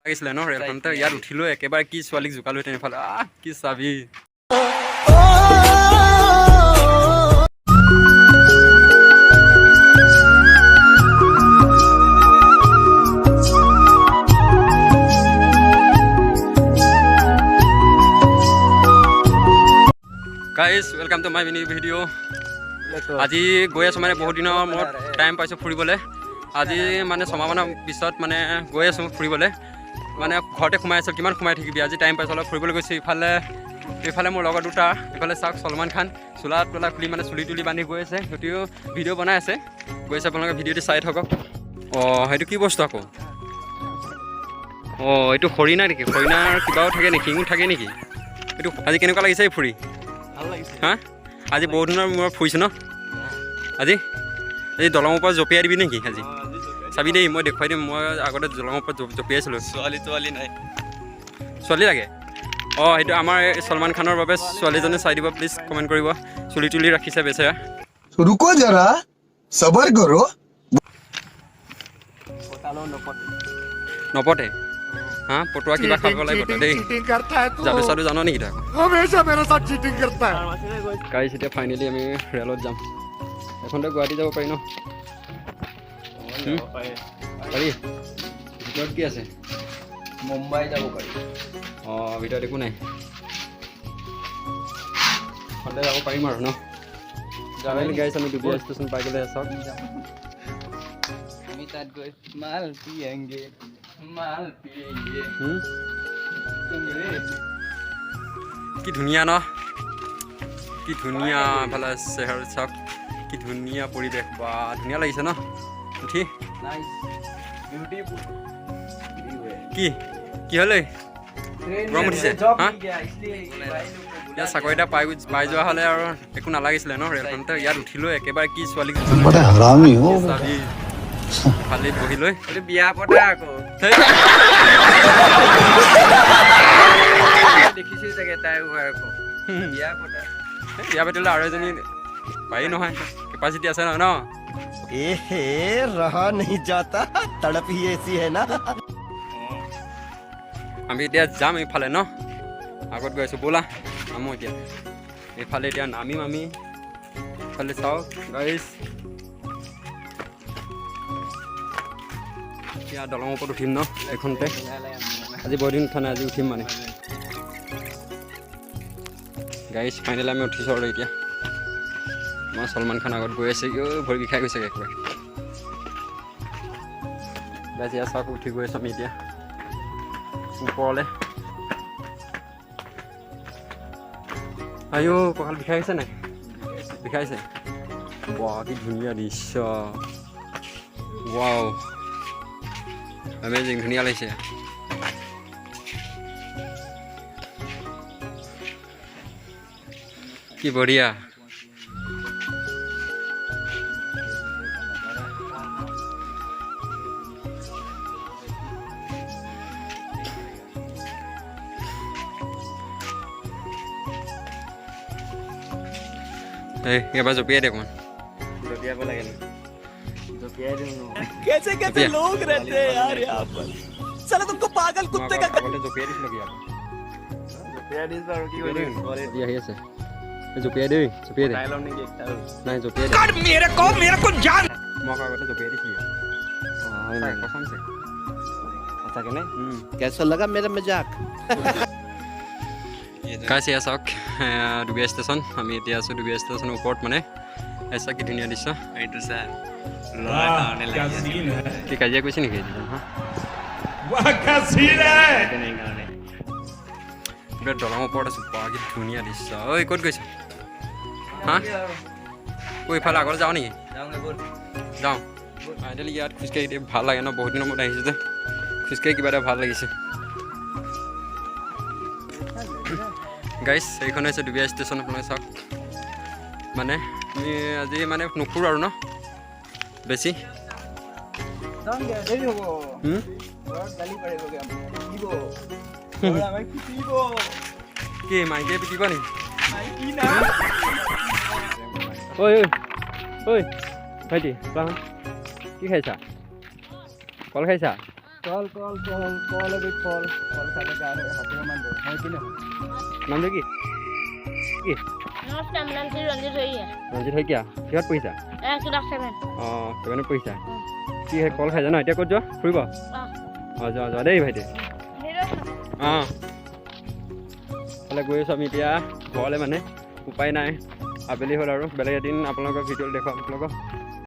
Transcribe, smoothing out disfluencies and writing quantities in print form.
লাগিছিলে ন ৰেলখনতে ইয়াত উঠিলোঁ একেবাৰে কি ছোৱালীক জোকালোঁ তেনেফালে কি চাবি guys welcome to my mini video' আজি গৈ আছোঁ মানে বহুত দিনৰ মূৰত টাইম পাইছোঁ ফুৰিবলৈ আজি মানে ছমাহমানৰ পিছত মানে গৈ আছোঁ ফুৰিবলৈ মানে ঘৰতে সোমাই আছোঁ কিমান সোমাই থাকিবি আজি টাইম পাইছোঁ অলপ ফুৰিবলৈ গৈছোঁ ইফালে মোৰ লগৰ দুটা ইফালে চাওক চলমান খান চোলা তোলা খুলি মানে চুলি তুলি বান্ধি গৈ আছে সিহঁতিও ভিডিঅ' বনাই আছে গৈ আছে আপোনালোকে ভিডিঅ'টো চাই থাকক সেইটো কি বস্তু আকৌ এইটো হৰিণা নেকি হৰিণাৰ কিবাও থাকে নেকি শিঙো থাকে নেকি এইটো আজি কেনেকুৱা লাগিছে ফুৰি হা আজি বহুত দিনৰ মূৰত ফুৰিছোঁ ন আজি দলঙৰ পৰা জঁপিয়াই দিবি নেকি আজি চাবি দেই মই দেখুৱাই দিম মই আগতে দলঙৰ পৰা জঁপিয়াইছিলোঁ ছোৱালী নাই ছোৱালী লাগে সেইটো আমাৰ চলমান খানৰ বাবে ছোৱালীজনী চাই দিব প্লিজ কমেণ্ট কৰিব চুলি তুলি ৰাখিছে বেচেৰা रुको जरा सबर करो নপতে হা পটুৱা কিবা খাব লাগিব দেই যাদু চাদু জানো নেকি তই গাড়ী এতিয়া ফাইনেলি আমি ৰেলত যাম এখনতে গুৱাহাটী যাব পাৰি ন পাৰি ভিতৰত কি আছে মুম্বাই যাব পাৰি ভিতৰত একো নাই এখনতে যাব পাৰিম আৰু ন যাবলৈ গাইছ আমি ডুবিয়া ষ্টেচন পাই গ'লে চাওক আমি তাত গৈ মাল পিয়েংগে কি ধুনীয়া ন কি ধুনীয়া এফালে চেহেৰ চাওক কি ধুনীয়া পৰিৱেশ বা ধুনীয়া লাগিছে ন উঠি কি কি হ'লে গৰম উঠিছে হা ইয়াত চাকৰি এটা পাই যোৱা হ'লে আৰু একো নালাগিছিলে ন ৰেলখনতে ইয়াত উঠিলোঁ একেবাৰে কি ছোৱালীক চাবি খালি বহি লৈ বিয়া পতা আকৌ দেখিছোঁ চাগে তাই আকৌ বিয়া পতা বিয়া পাতিলে আৰু এজনী পাৰি নহয় কেপাচিটি আছে নহয় ন रहा नहीं जाता तड़प ही ऐसी है ना আমি এতিয়া যাম এইফালে ন আগত গৈ আছোঁ ব'লা নামো এতিয়া এইফালে এতিয়া নামিম আমি এইফালে চাওক গাইজ এতিয়া দলঙৰ ওপৰত উঠিম ন এইখনতে আজি বহুদিন উঠা নাই আজি উঠিম মানে গাইজ ফাইনেলি আমি উঠিছোঁ আৰু এতিয়া মই চলমান খান আগত গৈ আছে ভৰি বিষাই গৈছেগৈ একেবাৰে গাইজ ইয়াত চাওক উঠি গৈ আছোঁ আমি এতিয়া ওপৰলৈ আইও কঁকাল বিষাইছে নাই বিষাইছে বাহ কি ধুনীয়া দৃশ্য ৱাও এমেজিং ধুনীয়া লাগিছে কি বঢ়িয়া এবাৰ জঁপিয়াই দে অকণমান জঁপিয়াব লাগে ন জঁপিয়াই দিওঁ कैसे कैसे लोग रहते हैं यार यहाँ पर साला तुमको पागल कुत्ते का আগতে জঁপিয়াই দিছিলোঁ কি আকৌ জঁপিয়াই দিছোঁ আৰু কি কৰিম আহি আছে জঁপিয়াই দেই জঁপিয়াই দে চাই ল'ম নেকি একটা নাই জঁপিয়াই দে मेरे को जान মই আগতে জঁপিয়াই দিছিলোঁ কচমছে সঁচাকে নে कैसा लगा मेरा मजाक গাইছ এয়া চাওক ডুবিয়া ষ্টেচন আমি এতিয়া আছোঁ ডুবিয়া ষ্টেচনৰ ওপৰত মানে এচা কি ধুনীয়া দৃশ্য এইটো চা কি কাজিয়া কৰিছে নেকি দলঙৰ ওপৰত আছোঁ বা কি ধুনীয়া দৃশ্য ঐ ক'ত গৈছ হা ইফালে আগতে যাওঁ নেকি যাওঁ ফাইনেলি ইয়াত খোজকাঢ়ি এতিয়া ভাল লাগে ন বহুত দিনৰ মূৰত আহিছোঁ যে খোজকাঢ়ি কিবা এটা ভাল লাগিছে গাইছ এইখন হৈছে ডুবিয়া ষ্টেচন আপোনালোকে চাওক মানে আমি আজি মানে নুফুৰোঁ আৰু ন বেছি কি মাইকীয়ে পিটিব নেকি ঐ ঐ ভাইটি কি খাইছা কল খাইছা কল কল কল কল এবিধ ফল ফল খালে গা হাতীমান দৌৰ হয় কি নহয় নামটো কি কি নমস্কাৰ মোৰ নাম ৰঞ্জিত শইকীয়া ৰঞ্জিত শইকীয়া কিহত পঢ়িছা ক্লাছ 7 অঁ 7ত পঢ়িছা কি সেই কল খাই জানো এতিয়া ক'ত যোৱা ফুৰিব অঁ যোৱা যোৱা দেই ভাইটি অঁ গৈ আছোঁ আমি এতিয়া ঘৰলৈ মানে উপায় নাই আবেলি হ'ল আৰু বেলেগ এদিন আপোনালোকৰ ভিডিঅ'ত দেখুৱাম আপোনালোকক